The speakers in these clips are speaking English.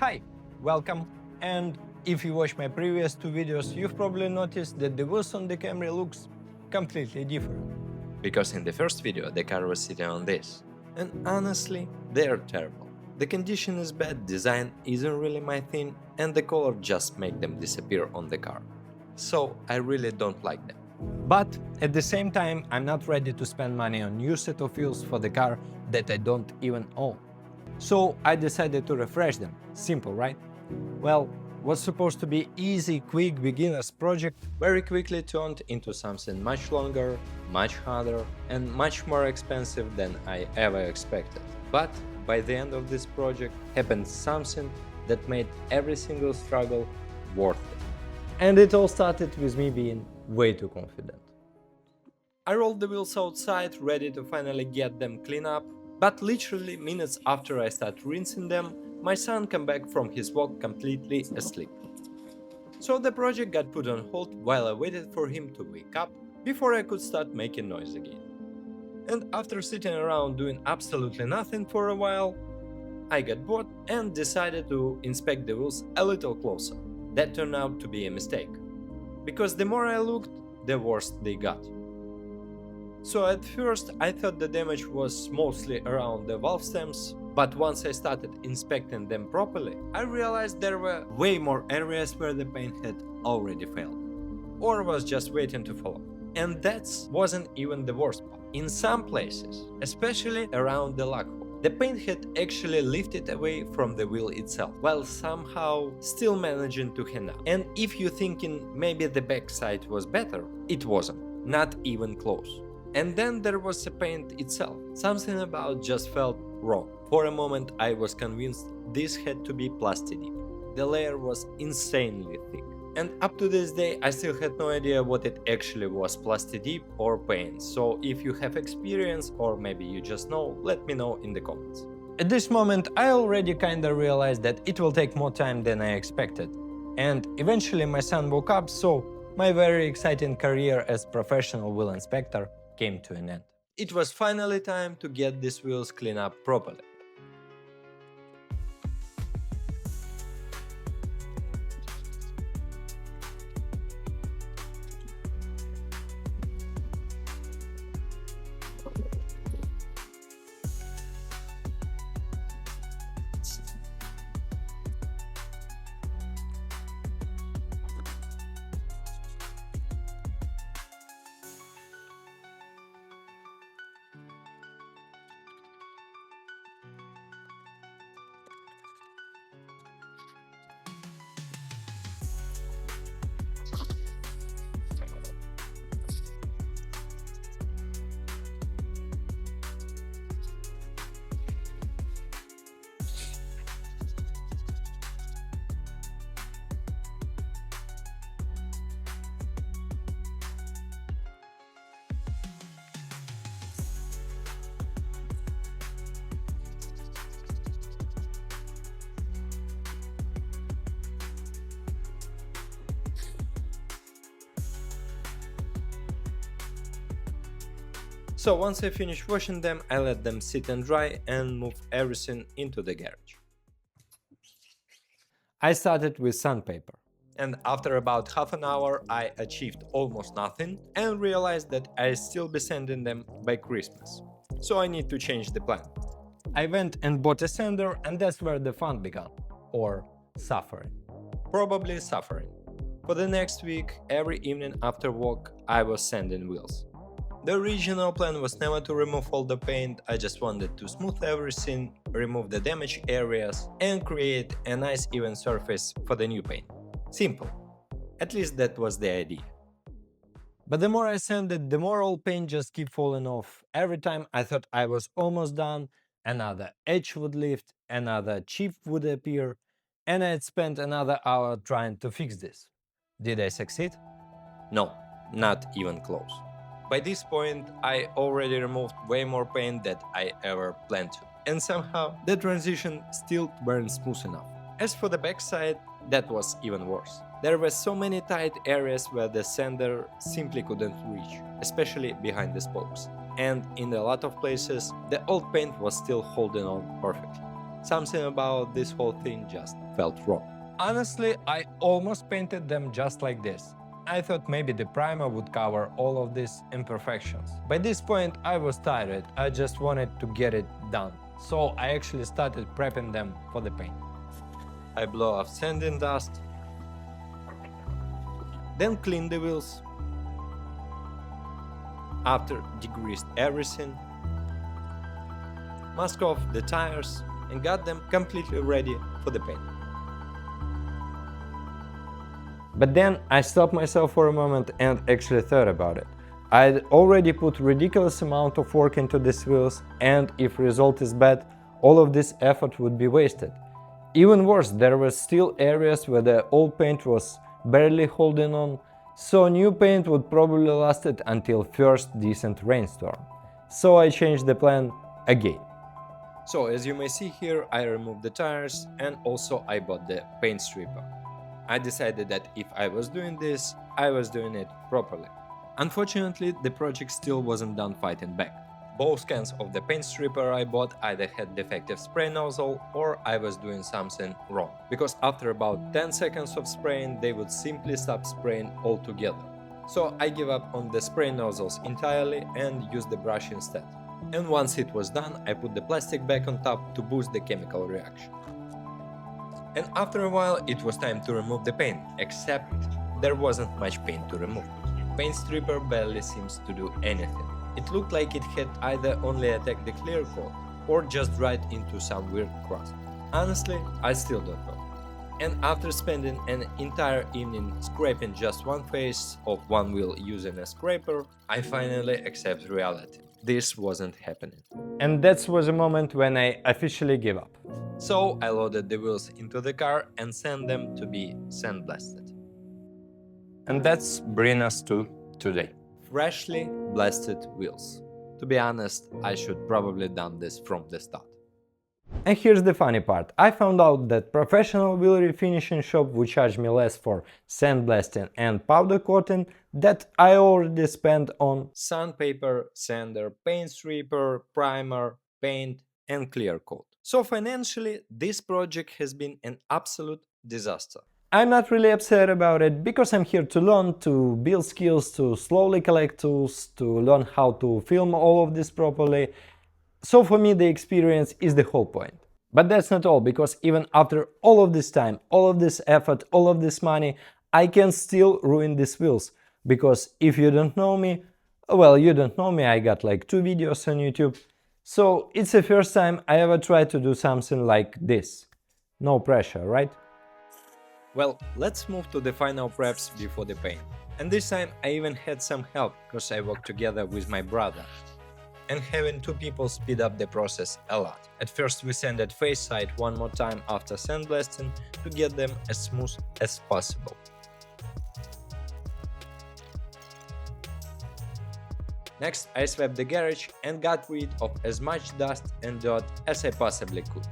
Hi, welcome, and if you watch my previous two videos, you've probably noticed that the wheels on the Camry looks completely different. Because in the first video the car was sitting on this. And honestly, they're terrible. The condition is bad, design isn't really my thing, and the color just make them disappear on the car. So I really don't like them. But at the same time, I'm not ready to spend money on new set of wheels for the car that I don't even own. So I decided to refresh them. Simple, right? Well, what's supposed to be easy, quick beginner's project Very quickly turned into something much longer, much harder, and much more expensive than I ever expected. But by the end of this project happened something that made every single struggle worth it. And it all started with me being way too confident. I rolled the wheels outside, ready to finally get them clean up, but literally minutes after I start rinsing them, my son came back from his walk completely asleep. So the project got put on hold while I waited for him to wake up before I could start making noise again. And after sitting around doing absolutely nothing for a while, I got bored and decided to inspect the wheels a little closer. That turned out to be a mistake, because the more I looked, the worse they got. So at first I thought the damage was mostly around the valve stems, but once I started inspecting them properly, I realized there were way more areas where the paint had already failed, or was just waiting to fall off. And that wasn't even the worst part. In some places, especially around the lug hole, the paint had actually lifted away from the wheel itself, while somehow still managing to hang out. And if you're thinking maybe the backside was better, it wasn't, not even close. And then there was the paint itself. Something about just felt wrong. For a moment I was convinced this had to be plastic dip. The layer was insanely thick. And up to this day I still had no idea what it actually was, plastic dip or paint. So if you have experience, or maybe you just know, let me know in the comments. At this moment, I already kinda realized that it will take more time than I expected. And eventually my son woke up, so my very exciting career as professional wheel inspector came to an end. It was finally time to get these wheels cleaned up properly. So once I finished washing them, I let them sit and dry and move everything into the garage. I started with sandpaper. And after about half an hour I achieved almost nothing and realized that I'll still be sanding them by Christmas. So I need to change the plan. I went and bought a sander, and that's where the fun began. Or suffering. Probably suffering. For the next week, every evening after work, I was sanding wheels. The original plan was never to remove all the paint, I just wanted to smooth everything, remove the damaged areas, and create a nice even surface for the new paint. Simple. At least that was the idea. But the more I sanded, the more old paint just kept falling off. Every time I thought I was almost done, another edge would lift, another chip would appear, and I'd spent another hour trying to fix this. Did I succeed? No, not even close. By this point, I already removed way more paint than I ever planned to, and somehow the transition still weren't smooth enough. As for the backside, that was even worse. There were so many tight areas where the sander simply couldn't reach, especially behind the spokes. And in a lot of places, the old paint was still holding on perfectly. Something about this whole thing just felt wrong. Honestly, I almost painted them just like this. I thought maybe the primer would cover all of these imperfections. By this point I was tired, I just wanted to get it done. So I actually started prepping them for the paint. I blow off sanding dust, then clean the wheels. After degreased everything, mask off the tires and got them completely ready for the paint. But then I stopped myself for a moment and actually thought about it. I'd already put ridiculous amount of work into these wheels, and if result is bad, all of this effort would be wasted. Even worse, there were still areas where the old paint was barely holding on, so new paint would probably last it until first decent rainstorm. So I changed the plan again. So as you may see here, I removed the tires and also I bought the paint stripper. I decided that if I was doing this, I was doing it properly. Unfortunately, the project still wasn't done fighting back. Both cans of the paint stripper I bought either had defective spray nozzle or I was doing something wrong, because after about 10 seconds of spraying they would simply stop spraying altogether. So I gave up on the spray nozzles entirely and used the brush instead. And once it was done, I put the plastic back on top to boost the chemical reaction. And after a while it was time to remove the paint, except there wasn't much paint to remove. Paint stripper barely seems to do anything. It looked like it had either only attacked the clear coat or just dried into some weird crust. Honestly, I still don't know. And after spending an entire evening scraping just one face of one wheel using a scraper, I finally accept reality. This wasn't happening. And that was a moment when I officially gave up. So I loaded the wheels into the car and sent them to be sandblasted. And that's bring us to today. Freshly blasted wheels. To be honest, I should probably done this from the start. And here's the funny part. I found out that professional wheel refinishing shop would charge me less for sandblasting and powder coating that I already spent on Sandpaper, sander, paint stripper, primer, paint and clear coat. So financially, this project has been an absolute disaster. I'm not really upset about it because I'm here to learn, to build skills, to slowly collect tools, to learn how to film all of this properly. So for me the experience is the whole point. But that's not all, because even after all of this time, all of this effort, all of this money, I can still ruin these wheels. Because if you don't know me, well, you don't know me, I got like 2 videos on YouTube. So it's the first time I ever tried to do something like this. No pressure, right? Well, let's move to the final preps before the paint. And this time I even had some help, because I worked together with my brother. And having 2 people speed up the process a lot. At first we sanded face side one more time after sandblasting to get them as smooth as possible. Next I swept the garage and got rid of as much dust and dirt as I possibly could.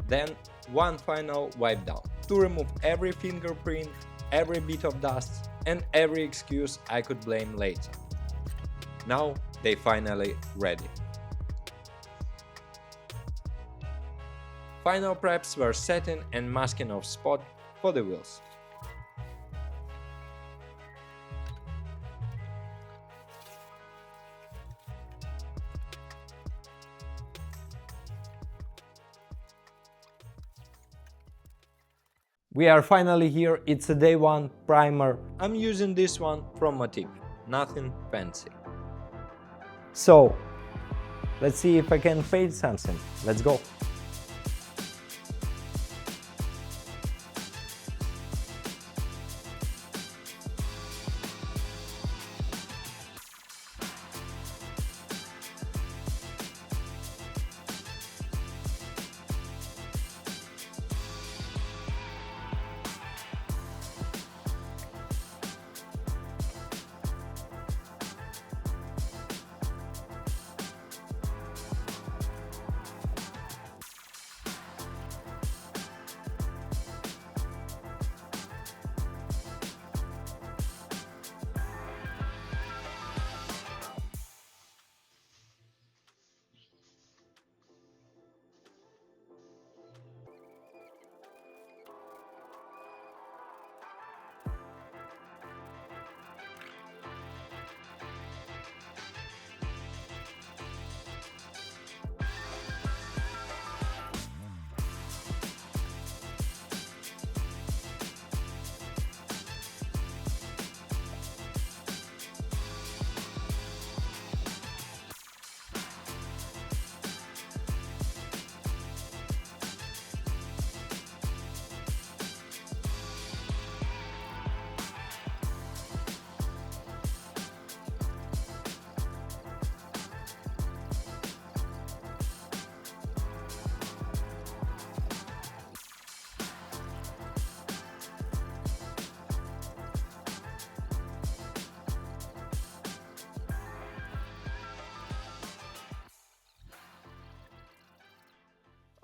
Then one final wipe down to remove every fingerprint, every bit of dust and every excuse I could blame later. Now they finally ready. Final preps were setting and masking off spot for the wheels. We are finally here, it's a day 1 primer. I'm using this one from Motif, nothing fancy. So, let's see if I can paint something. Let's go.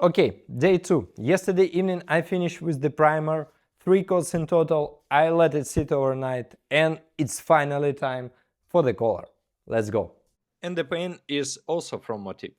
Okay, day 2. Yesterday evening I finished with the primer, 3 coats in total, I let it sit overnight, and it's finally time for the color. Let's go. And the paint is also from Motif.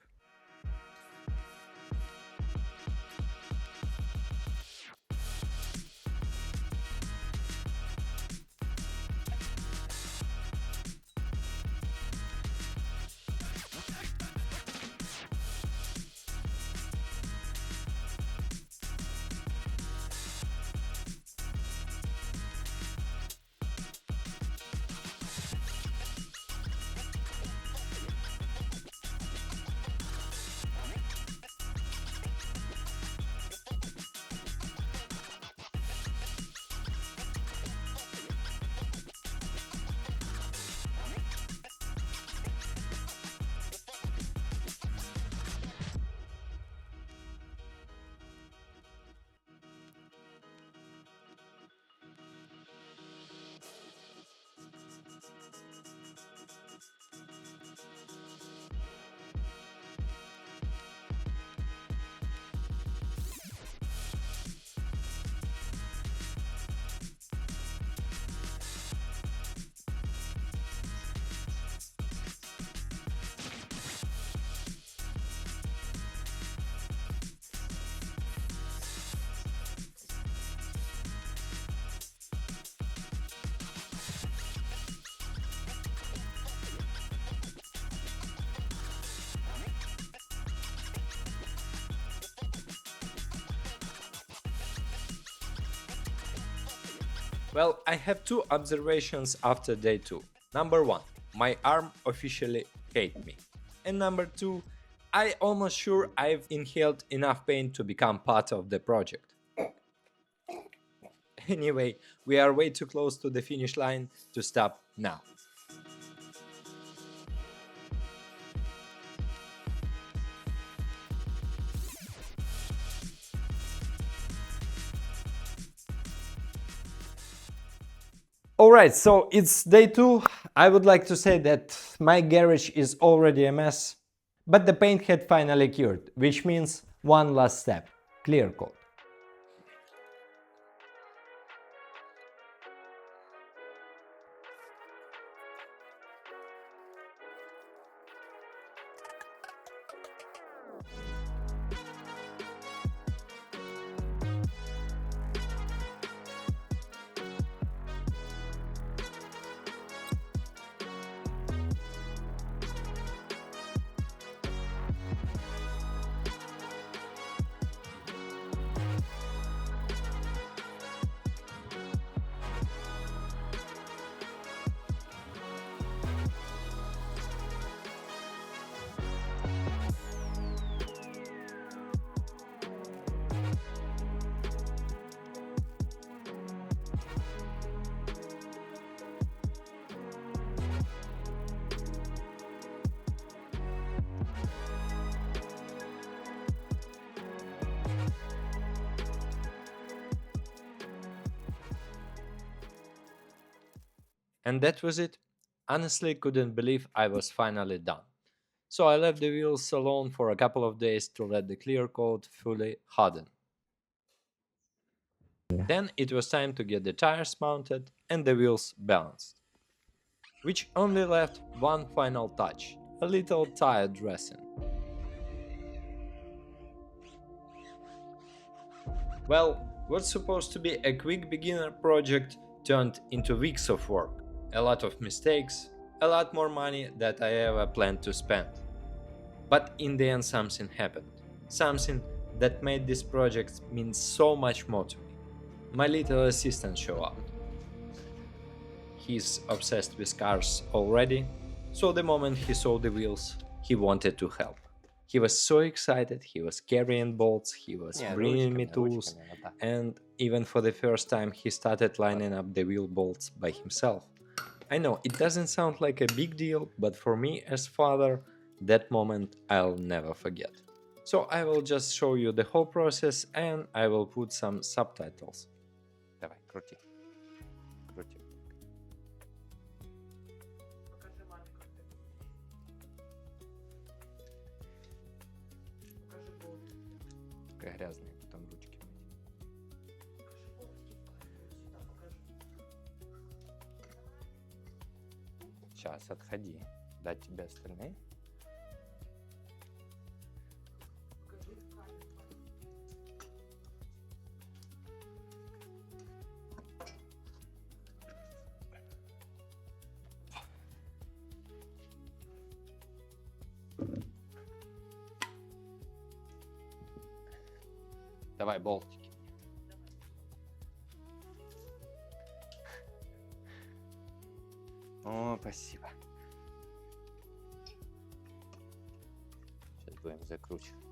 Well, I have two observations after day 2. Number 1, my arm officially hate me. And number 2, I almost sure I've inhaled enough paint to become part of the project. Anyway, we are way too close to the finish line to stop now. Alright, so it's day 2. I would like to say that my garage is already a mess, but the paint had finally cured, which means one last step, clear coat. And that was it. Honestly, couldn't believe I was finally done. So I left the wheels alone for a couple of days to let the clear coat fully harden. Then it was time to get the tires mounted and the wheels balanced, which only left one final touch, a little tire dressing. Well, what's supposed to be a quick beginner project turned into weeks of work, a lot of mistakes, a lot more money than I ever planned to spend. But in the end, something happened. Something that made this project mean so much more to me. My little assistant showed up. He's obsessed with cars already, so the moment he saw the wheels, he wanted to help. He was so excited, he was carrying bolts, he was bringing me tools, and even for the first time, he started lining up the wheel bolts by himself. I know it doesn't sound like a big deal, but for me as father, that moment I'll never forget. So I will just show you the whole process and I will put some subtitles. Давай, крути. Крути. Только грязные потом ручки мыть. Сейчас, отходи. Дать тебе остальные? Давай болтики. О, спасибо. Сейчас будем закручивать.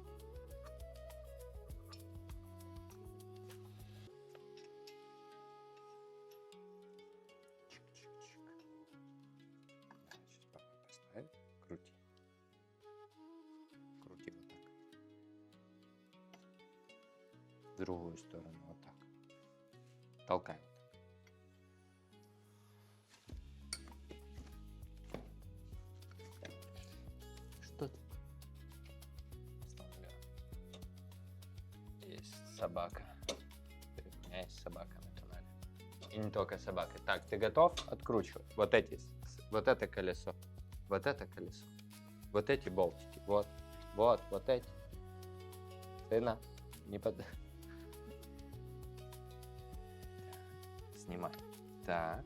Чик-чик-чик. Сейчас папа поставит. Крути. Крути вот так. В другую сторону вот так. Толкай. Что ты? Есть собака. У меня есть собака на канале. И не только собака. Так, ты готов? Откручивай. Вот эти. Вот это колесо. Вот это колесо. Вот эти болтики. Вот. Вот эти. Сына. Не под... Снимай. Так.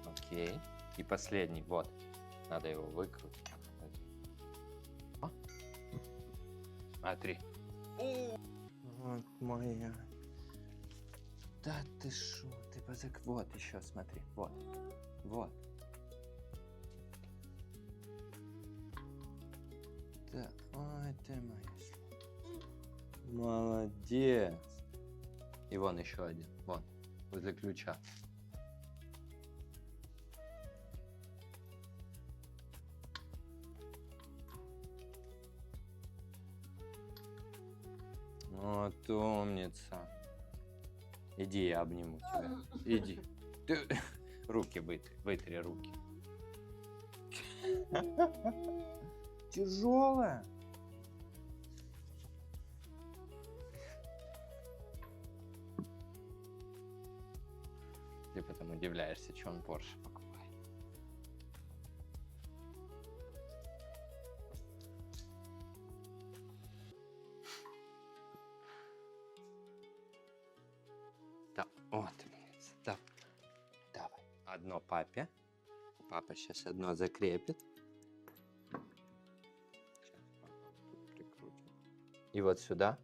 Окей. И последний. Вот. Надо его выкрутить. Смотри. Вот моя. Да ты шо, ты позак... Вот еще, смотри, вот. Вот. Да, ой, ты моя. Молодец. И вон еще один. Вон, возле ключа. Вот умница. Иди, я обниму тебя. Иди. Ты... Руки вытри руки. Тяжелая. Ты потом удивляешься, что он Порше покупает. Да, вот, да. Давай. Одно папе. Папа сейчас одно закрепит. Сейчас папа тут прикрутит. И вот сюда.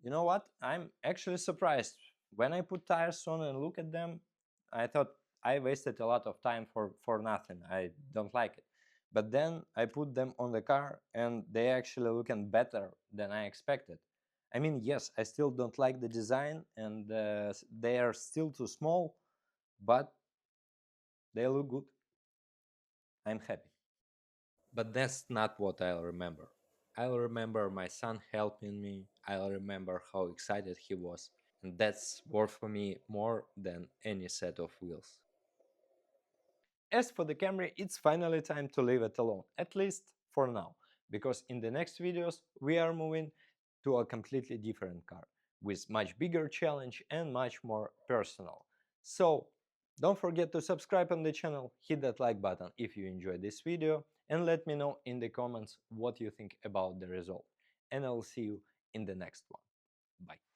You know what? I'm actually surprised. When I put tires on and look at them, I thought I wasted a lot of time for nothing. I don't like it. But then I put them on the car and they actually looking better than I expected. I mean, yes, I still don't like the design and they are still too small, but they look good. I'm happy. But that's not what I'll remember. I'll remember my son helping me. I'll remember how excited he was. And that's worth for me more than any set of wheels. As for the Camry, it's finally time to leave it alone, at least for now, because in the next videos we are moving to a completely different car, with much bigger challenge and much more personal. So don't forget to subscribe on the channel, hit that like button if you enjoyed this video, and let me know in the comments what you think about the result. And I'll see you in the next one. Bye.